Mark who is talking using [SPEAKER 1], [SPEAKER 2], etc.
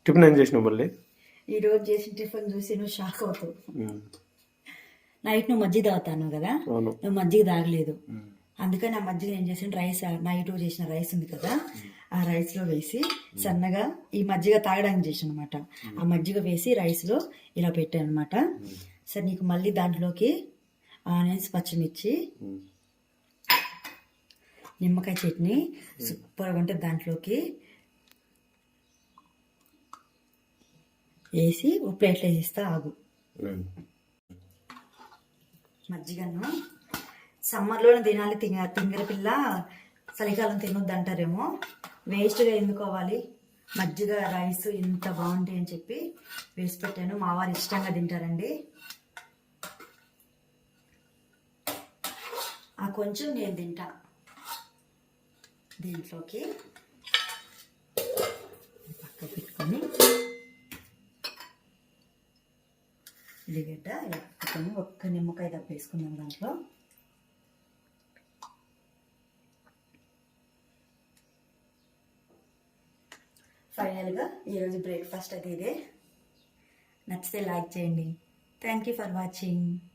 [SPEAKER 1] Tiffin ఏం చేసినావు మళ్ళీ?
[SPEAKER 2] ఈరోజు చేసిన టిఫిన్ చూసి నువ్వు షాక్ అవుతావు. నైట్ నువ్వు మజ్జిగ తాగుతాను కదా, నువ్వు మజ్జిగ తాగలేదు. అందుకని ఆ మజ్జిగ ఏం చేసాను, రైస్ నైట్ చేసిన రైస్ ఉంది కదా, ఆ రైస్లో వేసి సన్నగా ఈ మజ్జిగ తాగడానికి చేసాను అనమాట. ఆ మజ్జిగ వేసి రైస్లో ఇలా పెట్టాను అనమాట. సరే నీకు మళ్ళీ దాంట్లోకి ఆనియన్స్, పచ్చిమిర్చి, నిమ్మకాయ చట్నీ సూపర్గా ఉంటుంది. దాంట్లోకి వేసి ఒక ప్లేట్లో వేసిస్తా, ఆగు. మజ్జిగను సమ్మర్లోనే తినాలి, తింగర పిల్ల చలికాలం తినొద్దు అంటారేమో, వేస్ట్గా ఎందుకోవాలి. మజ్జిగ రైస్ ఇంత బాగుంటాయి అని చెప్పి వేసి పెట్టాను. మా వారు ఇష్టంగా తింటారండి. ఆ కొంచెం నేను తింటా. దీంట్లోకి పక్క పెట్టుకొని ఉల్లిగడ్డ ఇలా పెట్టుకొని ఒక్క నిమ్మకాయ వేసుకుందాం దాంట్లో. ఫైనల్గా ఈరోజు బ్రేక్ఫాస్ట్ అయితే ఇదే. నచ్చితే లైక్ చేయండి. Thank you for watching.